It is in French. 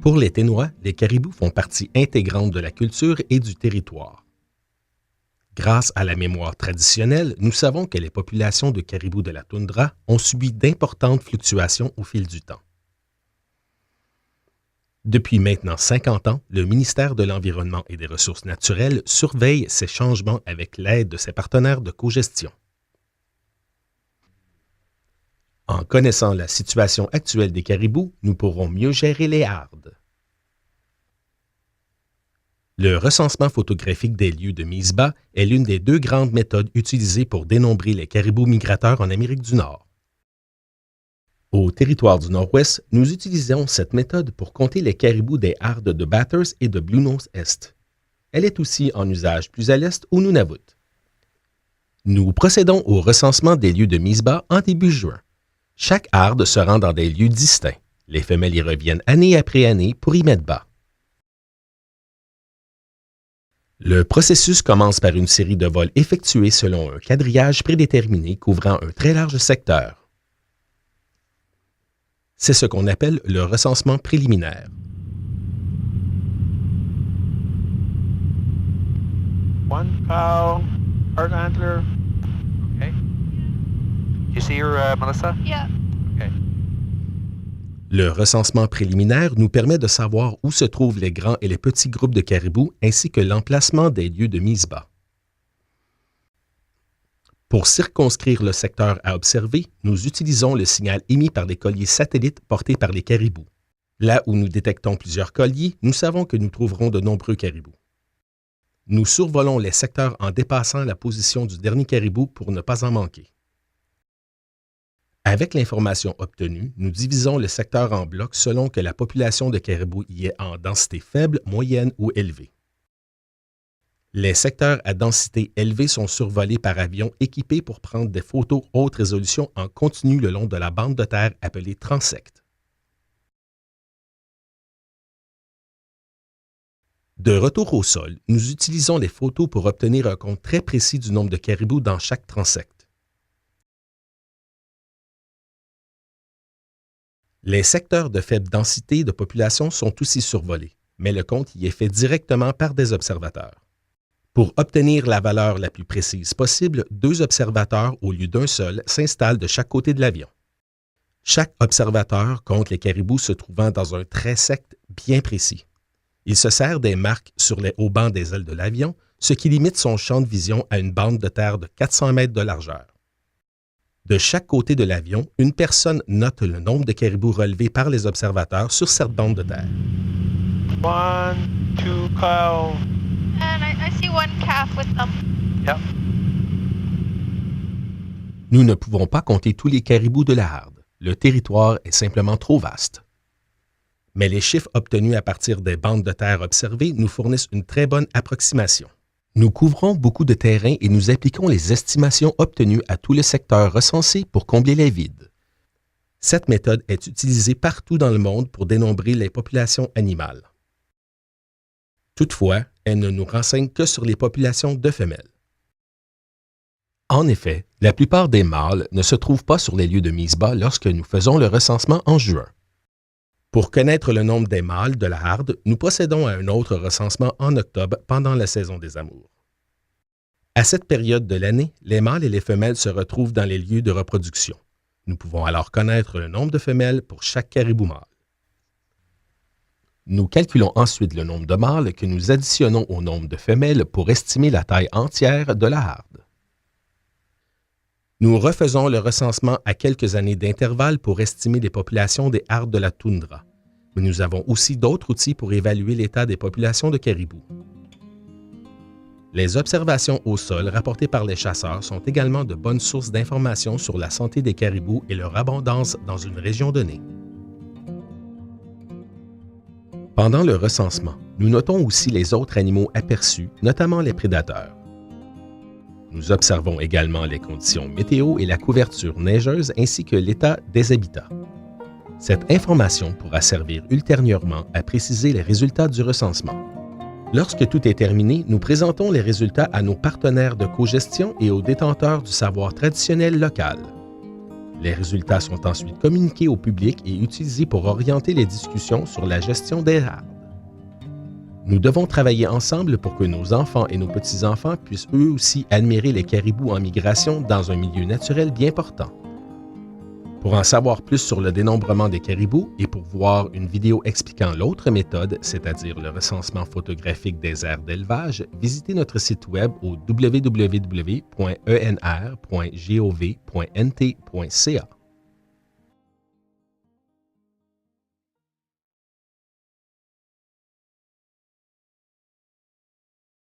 Pour les Ténois, les caribous font partie intégrante de la culture et du territoire. Grâce à la mémoire traditionnelle, nous savons que les populations de caribous de la toundra ont subi d'importantes fluctuations au fil du temps. Depuis maintenant 50 ans, le ministère de l'Environnement et des Ressources naturelles surveille ces changements avec l'aide de ses partenaires de cogestion. En connaissant la situation actuelle des caribous, nous pourrons mieux gérer les hardes. Le recensement photographique des lieux de mise bas est l'une des deux grandes méthodes utilisées pour dénombrer les caribous migrateurs en Amérique du Nord. Au territoire du Nord-Ouest, nous utilisons cette méthode pour compter les caribous des hardes de Bathurst et de Bluenose-Est. Elle est aussi en usage plus à l'est au Nunavut. Nous procédons au recensement des lieux de mise bas en début juin. Chaque harde se rend dans des lieux distincts. Les femelles y reviennent année après année pour y mettre bas. Le processus commence par une série de vols effectués selon un quadrillage prédéterminé couvrant un très large secteur. C'est ce qu'on appelle le recensement préliminaire. One cow, hard antler. Okay. You see her, Melissa? Yeah. Okay. Le recensement préliminaire nous permet de savoir où se trouvent les grands et les petits groupes de caribous ainsi que l'emplacement des lieux de mise bas. Pour circonscrire le secteur à observer, nous utilisons le signal émis par des colliers satellites portés par les caribous. Là où nous détectons plusieurs colliers, nous savons que nous trouverons de nombreux caribous. Nous survolons les secteurs en dépassant la position du dernier caribou pour ne pas en manquer. Avec l'information obtenue, nous divisons le secteur en blocs selon que la population de caribous y est en densité faible, moyenne ou élevée. Les secteurs à densité élevée sont survolés par avions équipés pour prendre des photos haute résolution en continu le long de la bande de terre appelée transect. De retour au sol, nous utilisons les photos pour obtenir un compte très précis du nombre de caribous dans chaque transect. Les secteurs de faible densité de population sont aussi survolés, mais le compte y est fait directement par des observateurs. Pour obtenir la valeur la plus précise possible, 2 observateurs au lieu d'un seul s'installent de chaque côté de l'avion. Chaque observateur compte les caribous se trouvant dans un trait sec bien précis. Il se sert des marques sur les haubans des ailes de l'avion, ce qui limite son champ de vision à une bande de terre de 400 mètres de largeur. De chaque côté de l'avion, une personne note le nombre de caribous relevés par les observateurs sur cette bande de terre. 1, 2 cow. And I see one calf with them. Yep. Nous ne pouvons pas compter tous les caribous de la harde. Le territoire est simplement trop vaste. Mais les chiffres obtenus à partir des bandes de terre observées nous fournissent une très bonne approximation. Nous couvrons beaucoup de terrain et nous appliquons les estimations obtenues à tout le secteur recensé pour combler les vides. Cette méthode est utilisée partout dans le monde pour dénombrer les populations animales. Toutefois, elle ne nous renseigne que sur les populations de femelles. En effet, la plupart des mâles ne se trouvent pas sur les lieux de mise bas lorsque nous faisons le recensement en juin. Pour connaître le nombre des mâles de la harde, nous procédons à un autre recensement en octobre pendant la saison des amours. À cette période de l'année, les mâles et les femelles se retrouvent dans les lieux de reproduction. Nous pouvons alors connaître le nombre de femelles pour chaque caribou mâle. Nous calculons ensuite le nombre de mâles que nous additionnons au nombre de femelles pour estimer la taille entière de la harde. Nous refaisons le recensement à quelques années d'intervalle pour estimer les populations des hardes de la toundra, mais nous avons aussi d'autres outils pour évaluer l'état des populations de caribous. Les observations au sol rapportées par les chasseurs sont également de bonnes sources d'informations sur la santé des caribous et leur abondance dans une région donnée. Pendant le recensement, nous notons aussi les autres animaux aperçus, notamment les prédateurs. Nous observons également les conditions météo et la couverture neigeuse ainsi que l'état des habitats. Cette information pourra servir ultérieurement à préciser les résultats du recensement. Lorsque tout est terminé, nous présentons les résultats à nos partenaires de cogestion et aux détenteurs du savoir traditionnel local. Les résultats sont ensuite communiqués au public et utilisés pour orienter les discussions sur la gestion des herdes. Nous devons travailler ensemble pour que nos enfants et nos petits-enfants puissent eux aussi admirer les caribous en migration dans un milieu naturel bien portant. Pour en savoir plus sur le dénombrement des caribous et pour voir une vidéo expliquant l'autre méthode, c'est-à-dire le recensement photographique des aires d'élevage, visitez notre site web au www.enr.gov.nt.ca.